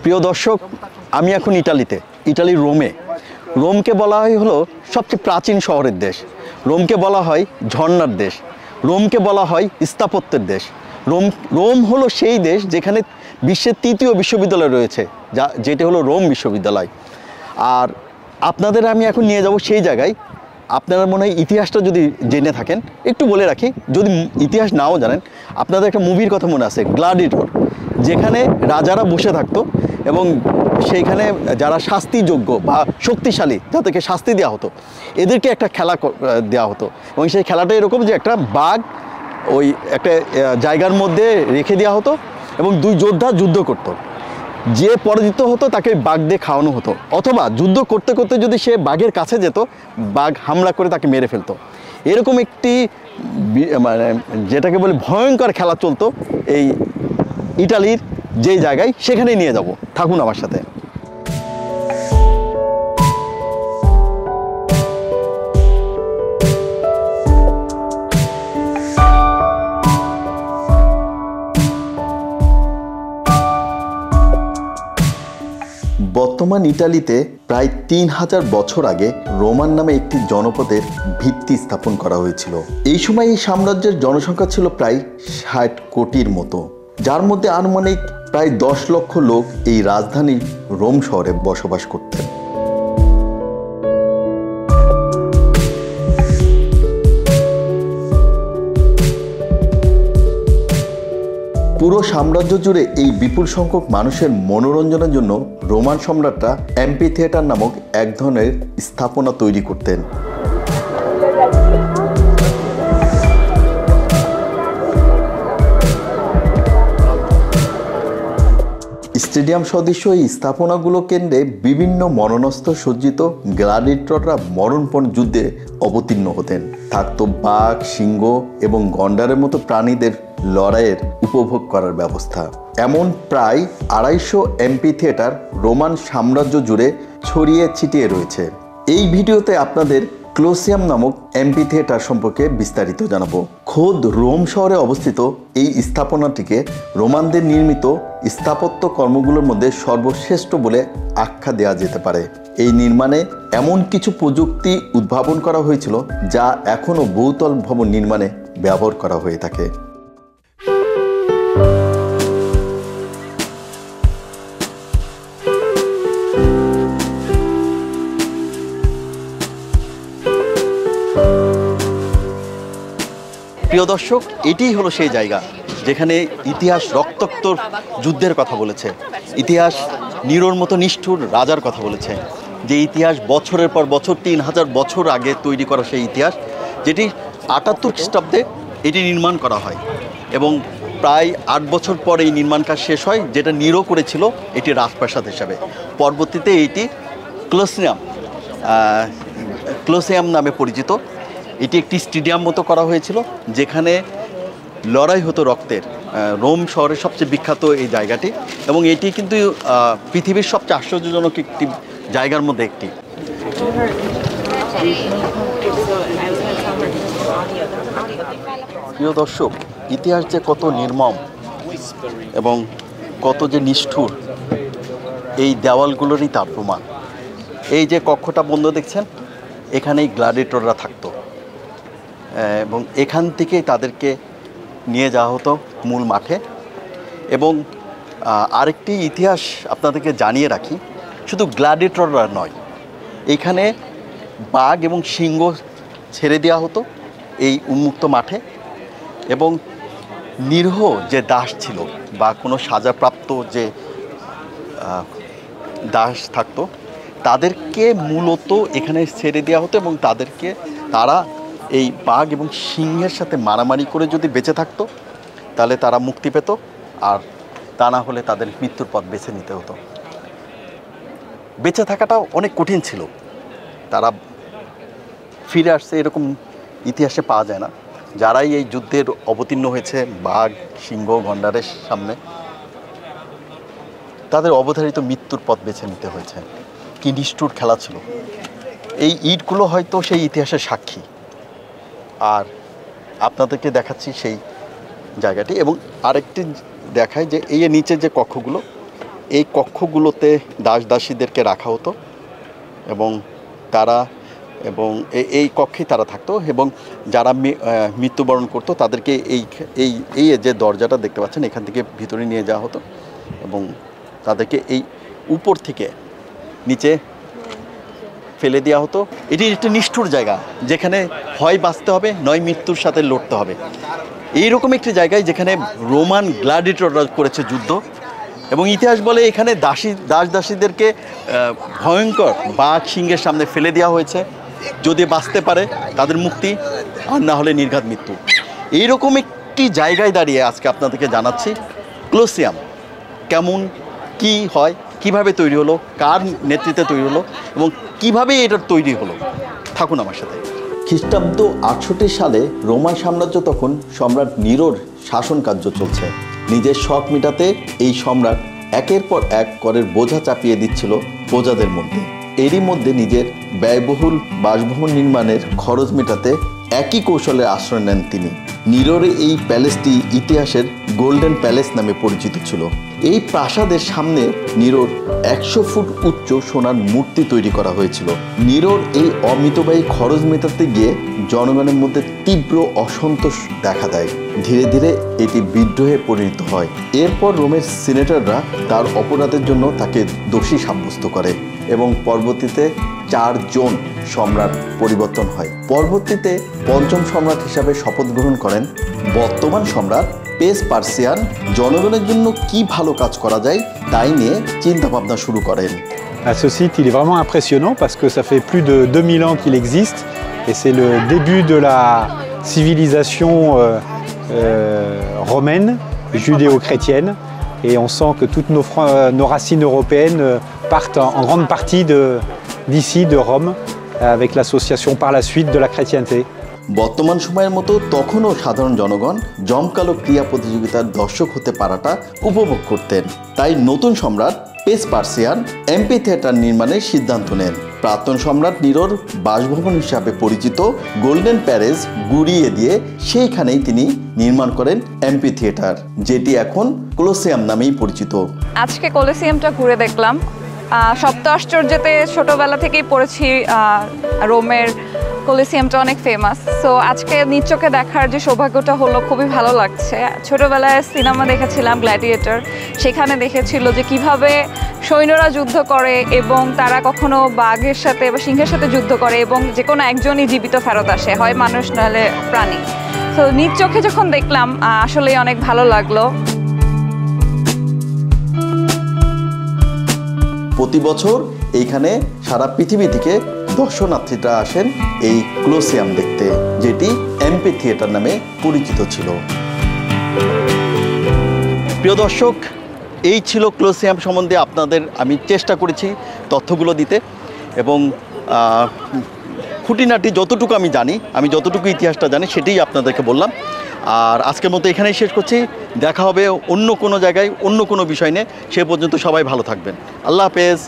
প্রিয় দর্শক, আমি এখন ইটালির রোমে। রোমকে বলা হয় হলো সবচেয়ে প্রাচীন শহরের দেশ। রোমকে বলা হয় ঝর্ণার দেশ। রোমকে বলা হয় স্থাপত্যের দেশ। রোম হলো সেই দেশ যেখানে বিশ্বের তৃতীয় বিশ্ববিদ্যালয় রয়েছে, যেটি হলো রোম বিশ্ববিদ্যালয়। আর আপনাদের আমি এখন নিয়ে যাব সেই জায়গায়। আপনারা মনে হয় ইতিহাসটা যদি জেনে থাকেন, একটু বলে রাখি, যদি ইতিহাস নাও জানেন, আপনাদের একটা মুভির কথা মনে আছে, গ্ল্যাডিয়েটর, যেখানে রাজারা বসে থাকতো এবং সেইখানে যারা শাস্তিযোগ্য বা শক্তিশালী, যাদেরকে শাস্তি দেওয়া হতো, এদেরকে একটা খেলা দেওয়া হতো। এবং সেই খেলাটা এরকম যে একটা বাঘ ওই একটা জায়গার মধ্যে রেখে দেওয়া হতো এবং দুই যোদ্ধা যুদ্ধ করতো। যে পরাজিত হতো তাকে বাঘ দিয়ে খাওয়ানো হতো, অথবা যুদ্ধ করতে করতে যদি সে বাঘের কাছে যেত, বাঘ হামলা করে তাকে মেরে ফেলতো। এরকম একটি মানে যেটাকে বলে ভয়ঙ্কর খেলা চলতো এই ইটালির যেই জায়গায়, সেখানে নিয়ে যাব। থাকুন আমার সাথে। বর্তমান ইটালিতে প্রায় 3000 বছর আগে রোমান নামে একটি জনপদের ভিত্তি স্থাপন করা হয়েছিল। এই সময় এই সাম্রাজ্যের জনসংখ্যা ছিল প্রায় 60 কোটির মতো, যার মধ্যে আনুমানিক প্রায় 10 লক্ষ লোক এই রাজধানী রোম শহরে বসবাস করতেন। পুরো সাম্রাজ্য জুড়ে এই বিপুল সংখ্যক মানুষের মনোরঞ্জনের জন্য রোমান সম্রাটরা অ্যাম্পিথিয়েটার নামক এক ধরনের স্থাপনা তৈরি করতেন। স্টেডিয়াম সদৃশ এই স্থাপনাগুলো কেন্দ্রে বিভিন্ন মরণাস্ত্র সজ্জিত গ্ল্যাডিয়েটররা মরণপণ যুদ্ধে অবতীর্ণ হতেন। থাকত বাঘ, সিংহ এবং গন্ডারের মতো প্রাণীদের লড়াইয়ের উপভোগ করার ব্যবস্থা। এমন প্রায় 250 অ্যাম্পিথিয়েটার রোমান সাম্রাজ্য জুড়ে ছড়িয়ে ছিটিয়ে রয়েছে। এই ভিডিওতে আপনাদের ক্লোসিয়াম নামক অ্যাম্পিথিয়েটার সম্পর্কে বিস্তারিত জানাবো। খোদ রোম শহরে অবস্থিত এই স্থাপনাটিকে রোমানদের নির্মিত স্থাপত্য কর্মগুলোর মধ্যে সর্বশ্রেষ্ঠ বলে আখ্যা দেওয়া যেতে পারে। এই নির্মাণে এমন কিছু প্রযুক্তি উদ্ভাবন করা হয়েছিল যা এখনও বহুতল ভবন নির্মাণে ব্যবহার করা হয়ে থাকে। প্রিয় দর্শক, এটিই হলো সেই জায়গা যেখানে ইতিহাস রক্তাক্ত যুদ্ধের কথা বলেছে, ইতিহাস নিরোর মতো নিষ্ঠুর রাজার কথা বলেছে। যে ইতিহাস বছরের পর বছর, 3000 বছর আগে তৈরি করা সেই ইতিহাস, যেটি 78 খ্রিস্টাব্দে এটি নির্মাণ করা হয় এবং প্রায় 8 বছর পর এই নির্মাণ কাজ শেষ হয়, যেটা নিরো করেছিল এটি রাজপ্রাসাদ হিসাবে। পরবর্তীতে এটি ক্লোসিয়াম নামে পরিচিত। এটি একটি স্টেডিয়াম মতো করা হয়েছিল যেখানে লড়াই হতো রক্তের। রোম শহরের সবচেয়ে বিখ্যাত এই জায়গাটি, এবং এটি কিন্তু পৃথিবীর সবচেয়ে আশ্চর্যজনক একটি জায়গার মধ্যে একটি। প্রিয় দর্শক, ইতিহাস যে কত নির্মম এবং কত যে নিষ্ঠুর, এই দেওয়ালগুলোরই তার প্রমাণ। এই যে কক্ষটা বন্ধ দেখছেন, এখানেই গ্ল্যাডিয়েটররা থাকতো এবং এখান থেকে তাদেরকে নিয়ে যাওয়া হতো মূল মাঠে। এবং আরেকটি ইতিহাস আপনাদেরকে জানিয়ে রাখি, শুধু গ্ল্যাডিয়েটররা নয়, এখানে বাঘ এবং সিংহ ছেড়ে দেওয়া হতো এই উন্মুক্ত মাঠে, এবং নিরীহ যে দাস ছিল বা কোনো সাজাপ্রাপ্ত যে দাস থাকতো, তাদেরকে মূলত এখানে ছেড়ে দেওয়া হতো এবং তারা এই বাঘ এবং সিংহের সাথে মারামারি করে যদি বেঁচে থাকতো তাহলে তারা মুক্তি পেত, আর তা না হলে তাদের মৃত্যুর পথ বেছে নিতে হতো। বেঁচে থাকাটাও অনেক কঠিন ছিল, তারা ফিরে আসছে এরকম ইতিহাসে পাওয়া যায় না। যারাই এই যুদ্ধের অবতীর্ণ হয়েছে বাঘ, সিংহ, গন্ডারের সামনে, তাদের অবধারিত মৃত্যুর পথ বেছে নিতে হয়েছে। কি নিষ্ঠুর খেলা ছিল! এই ইটগুলো হয়তো সেই ইতিহাসের সাক্ষী। আর আপনাদেরকে দেখাচ্ছি সেই জায়গাটি, এবং আরেকটি দেখায় যে এই নিচের যে কক্ষগুলো, এই কক্ষগুলোতে দাস দাসীদেরকে রাখা হতো এবং তারা এই কক্ষেই তারা থাকতো এবং যারা মৃত্যুবরণ করতো তাদেরকে এই যে দরজাটা দেখতে পাচ্ছেন এখান থেকে ভিতরে নিয়ে যাওয়া হতো এবং তাদেরকে এই উপর থেকে নিচে ফেলে দেওয়া হতো। এটি একটা নিষ্ঠুর জায়গা যেখানে হয় বাঁচতে হবে নয় মৃত্যুর সাথে লড়তে হবে। এইরকম একটি জায়গায় যেখানে রোমান গ্ল্যাডিয়েটররা করেছে যুদ্ধ এবং ইতিহাস বলে এখানে দাস দাসীদেরকে ভয়ঙ্কর বাঘ সিংহের সামনে ফেলে দেওয়া হয়েছে, যদি বাঁচতে পারে তাদের মুক্তি, আর না হলে নির্ঘাত মৃত্যু। এইরকম একটি জায়গায় দাঁড়িয়ে আজকে আপনাদেরকে জানাচ্ছি কলোসিয়াম কেমন, কি হয়, কিভাবে তৈরি হলো, কার নেতৃত্বে তৈরি হলো এবং কিভাবে এটার তৈরি হলো। থাকুন আমার সাথে। খ্রিস্টাব্দ ৬৮ সালে রোমান সাম্রাজ্য তখন সম্রাট নিরোর শাসন কার্য চলছে। নিজের শখ মেটাতে এই সম্রাট একের পর এক করের বোঝা চাপিয়ে দিচ্ছিল প্রজাদের মধ্যে। এরই মধ্যে নিজের ব্যয়বহুল বাসভবন নির্মাণের খরচ মেটাতে একই কৌশলে আশ্রয় নেন তিনি। নিরোর এই প্যালেসটি ইতিহাসের গোল্ডেন প্যালেস নামে পরিচিত ছিল। এই প্রাসাদের সামনে নিরোর ১০০ ফুট উচ্চ সোনার মূর্তি তৈরি করা হয়েছিল। নিরোর এই অমিতব্যয়ী খরচ মেটাতে গিয়ে জনগণের মধ্যে তীব্র অসন্তোষ দেখা দেয়। ধীরে ধীরে এটি বিদ্রোহে পরিণত হয়। এরপর রোমের সিনেটররা তার অপরাধের জন্য তাকে দোষী সাব্যস্ত করে এবং পরবর্তীতে ৪ জন সম্রাট পরিবর্তন হয়। পরবর্তীতে পঞ্চম সম্রাট হিসাবে শপথ গ্রহণ করেন বর্তমান সম্রাট ভেসপাসিয়ান। জনগণের জন্য কি ভালো কাজ করা যায় তাই নিয়ে চিন্তা ভাবনা শুরু করেন। Ce site, il est vraiment impressionnant parce que ça fait plus de 2000 ans qu'il existe et c'est le début de la civilisation romaine, judéo-chrétienne, et on sent que toutes nos racines européennes partent en grande partie d'ici, de Rome, avec l'association par la suite de la chrétienté. বর্তমান সময়ের মতো তখনও সাধারণ জনগণ জমকালো ক্রীড়া প্রতিযোগিতার দর্শক হতে পারাটা উপভোগ করতেন। তাই নতুন সম্রাট ভেসপাসিয়ান এম্পি থিয়েটার নির্মাণের সিদ্ধান্ত নেন। প্রাক্তন সম্রাট নিরোর বাসভবন হিসাবে পরিচিত গোল্ডেন প্যালেস গুড়িয়ে দিয়ে সেইখানেই তিনি নির্মাণ করেন এম্পি থিয়েটার, যেটি এখন কলোসিয়াম নামেই পরিচিত। আজকে কলোসিয়ামটা ঘুরে দেখলাম। সপ্ত আশ্চর্যতে ছোটবেলা থেকেই পড়েছি রোমের কলোসিয়ামটা অনেক ফেমাস। সো আজকে নিজ চোখে দেখার যে সৌভাগ্যটা হলো খুবই ভালো লাগছে। ছোটবেলায় সিনেমা দেখেছিলাম গ্ল্যাডিয়েটর, সেখানে দেখেছিল যে কিভাবে সৈন্যরা যুদ্ধ করে এবং তারা কখনো বাঘের সাথে বা সিংহের সাথে যুদ্ধ করে এবং যে কোনো একজনই জীবিত ফেরত আসে, হয় মানুষ নাহলে প্রাণী। তো নিজ চোখে যখন দেখলাম আসলেই অনেক ভালো লাগলো। প্রতি বছর এইখানে সারা পৃথিবী থেকে দর্শনার্থীরা আসেন এই কলোসিয়াম দেখতে, যেটি এম্পি থিয়েটার নামে পরিচিত ছিল। প্রিয় দর্শক, এই ছিল কলোসিয়াম সম্বন্ধে আপনাদের আমি চেষ্টা করেছি তথ্যগুলো দিতে এবং খুঁটিনাটি যতটুকু আমি জানি, আমি যতটুকু ইতিহাসটা জানি সেটাই আপনাদেরকে বললাম। আর আজকের মতো এখানেই শেষ করছি। দেখা হবে অন্য কোনো জায়গায় অন্য কোনো বিষয় নিয়ে। সে পর্যন্ত সবাই ভালো থাকবেন। আল্লাহ হাফেজ।